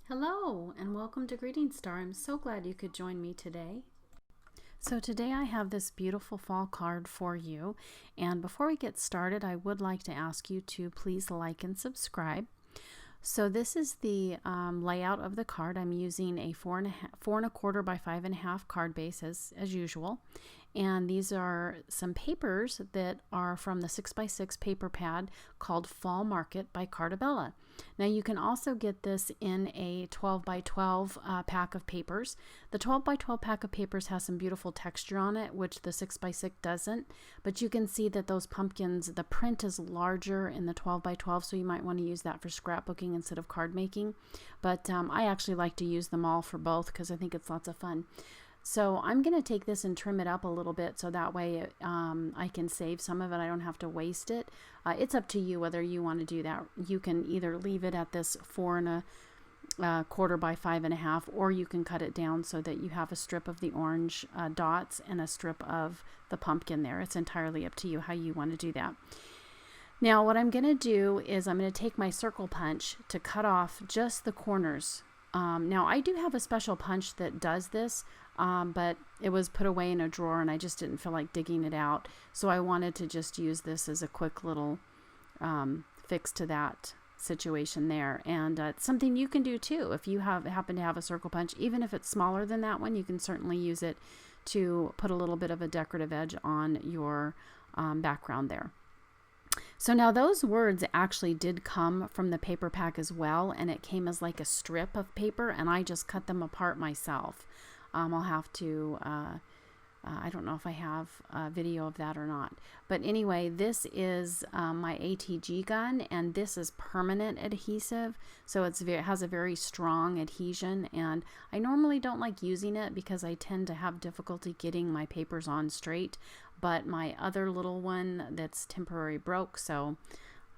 Hello and welcome to Greetingstar. I'm so glad you could join me today. So today I have this beautiful fall card for you, and before we get started I would like to ask you to please like and subscribe. So this is the layout of the card. I'm using a 4.25 by 5.5 card base as usual, and these are some papers that are from the 6x6 paper pad called Fall Market by Cartabella. Now you can also get this in a 12 by 12 pack of papers. The 12 by 12 pack of papers has some beautiful texture on it, which the 6x6 doesn't, but you can see that those pumpkins, the print is larger in the 12 by 12, so you might want to use that for scrapbooking instead of card making. But I actually like to use them all for both because I think it's lots of fun. So I'm going to take this and trim it up a little bit so that way I can save some of it. I don't have to waste it. It's up to you whether you want to do that. You can either leave it at this 4.25 by 5.5, or you can cut it down so that you have a strip of the orange dots and a strip of the pumpkin there. It's entirely up to you how you want to do that. Now what I'm going to do is I'm going to take my circle punch to cut off just the corners. Now I do have a special punch that does this, but it was put away in a drawer and I just didn't feel like digging it out. So I wanted to just use this as a quick little fix to that situation there. And it's something you can do too. If you happen to have a circle punch, even if it's smaller than that one, you can certainly use it to put a little bit of a decorative edge on your background there. So now those words actually did come from the paper pack as well, and it came as like a strip of paper, and I just cut them apart myself. I'll have to, I don't know if I have a video of that or not. But anyway, this is my ATG gun, and this is permanent adhesive. So it has a very strong adhesion, and I normally don't like using it because I tend to have difficulty getting my papers on straight. But my other little one that's temporary broke, so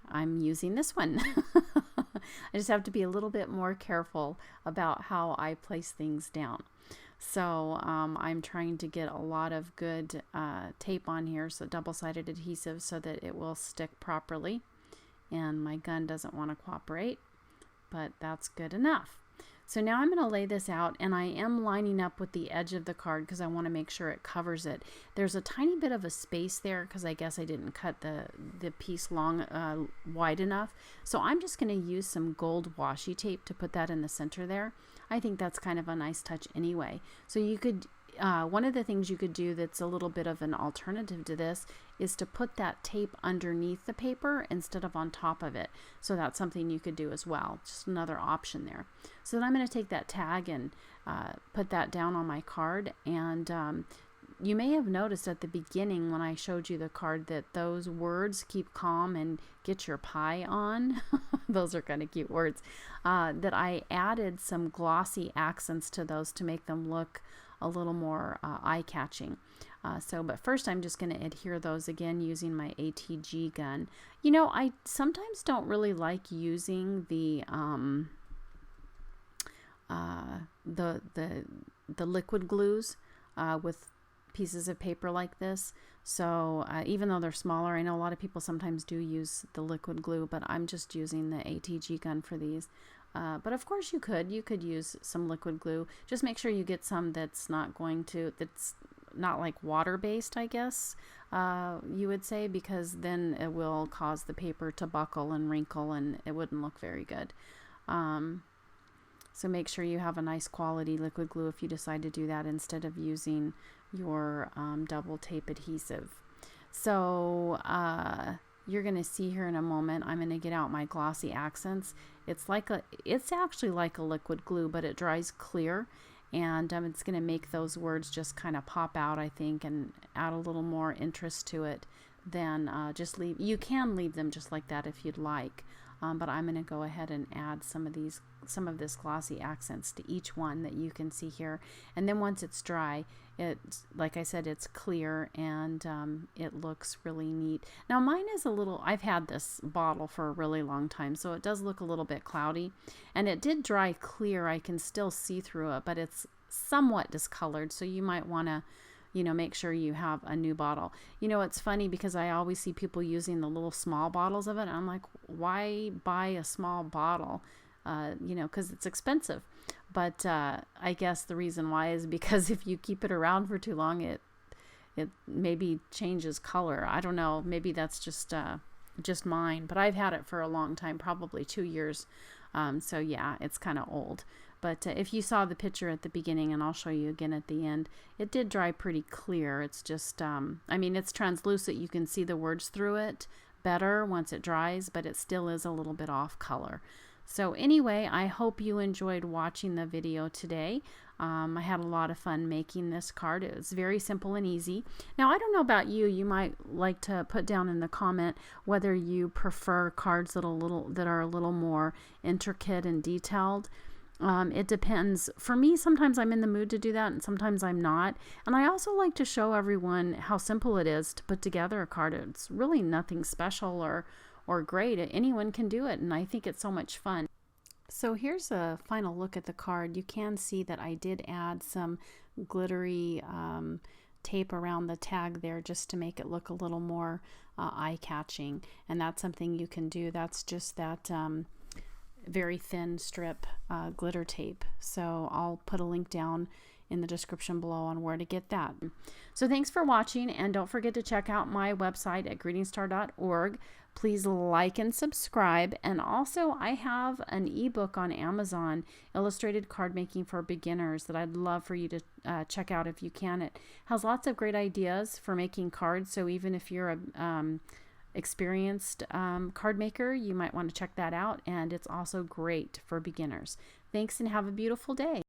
I'm using this one. I just have to be a little bit more careful about how I place things down. So I'm trying to get a lot of good tape on here, so double-sided adhesive, so that it will stick properly. And my gun doesn't want to cooperate, but that's good enough. So now I'm going to lay this out, and I am lining up with the edge of the card because I want to make sure it covers it. There's a tiny bit of a space there because I guess I didn't cut the piece wide enough. So I'm just going to use some gold washi tape to put that in the center there. I think that's kind of a nice touch anyway. So you could, one of the things you could do that's a little bit of an alternative to this is to put that tape underneath the paper instead of on top of it. So that's something you could do as well. Just another option there. So then I'm going to take that tag and put that down on my card. And you may have noticed at the beginning when I showed you the card that those words, keep calm and get your pie on, those are kind of cute words, that I added some glossy accents to those to make them look a little more eye-catching. But first I'm just going to adhere those again using my ATG gun. You know, I sometimes don't really like using the liquid glues with pieces of paper like this. So even though they're smaller, I know a lot of people sometimes do use the liquid glue, but I'm just using the ATG gun for these. But of course you could use some liquid glue. Just make sure you get some that's not like water-based, I guess you would say, because then it will cause the paper to buckle and wrinkle and it wouldn't look very good. So make sure you have a nice quality liquid glue if you decide to do that instead of using your double tape adhesive. So you're going to see here in a moment, I'm going to get out my glossy accents. It's actually like a liquid glue, but it dries clear, and it's going to make those words just kind of pop out, I think, and add a little more interest to it than you can leave them just like that if you'd like. But I'm going to go ahead and add some of this glossy accents to each one that you can see here. And then once it's dry, like I said, it's clear and it looks really neat. Now mine is I've had this bottle for a really long time, so it does look a little bit cloudy. And it did dry clear. I can still see through it, but it's somewhat discolored, so you might want to make sure you have a new bottle. It's funny because I always see people using the little small bottles of it. I'm like, why buy a small bottle? you know, because it's expensive. But I guess the reason why is because if you keep it around for too long, it maybe changes color. I don't know. Maybe that's just mine, but I've had it for a long time, probably 2 years. So yeah, it's kind of old. But if you saw the picture at the beginning, and I'll show you again at the end, it did dry pretty clear. It's just, I mean, it's translucent. You can see the words through it better once it dries, but it still is a little bit off color. So anyway, I hope you enjoyed watching the video today. I had a lot of fun making this card. It was very simple and easy. Now, I don't know about you. You might like to put down in the comment whether you prefer cards that are a little more intricate and detailed. It depends. For me, sometimes I'm in the mood to do that, and sometimes I'm not. And I also like to show everyone how simple it is to put together a card. It's really nothing special or great. Anyone can do it, and I think it's so much fun. So here's a final look at the card. You can see that I did add some glittery tape around the tag there just to make it look a little more eye-catching. And that's something you can do. That's just that very thin strip glitter tape. So I'll put a link down in the description below on where to get that. So thanks for watching, and don't forget to check out my website at greetingstar.org. Please like and subscribe, and also I have an ebook on Amazon, Illustrated Card Making for Beginners, that I'd love for you to check out if you can. It has lots of great ideas for making cards, so even if you're a experienced card maker, you might want to check that out, and it's also great for beginners. Thanks, and have a beautiful day.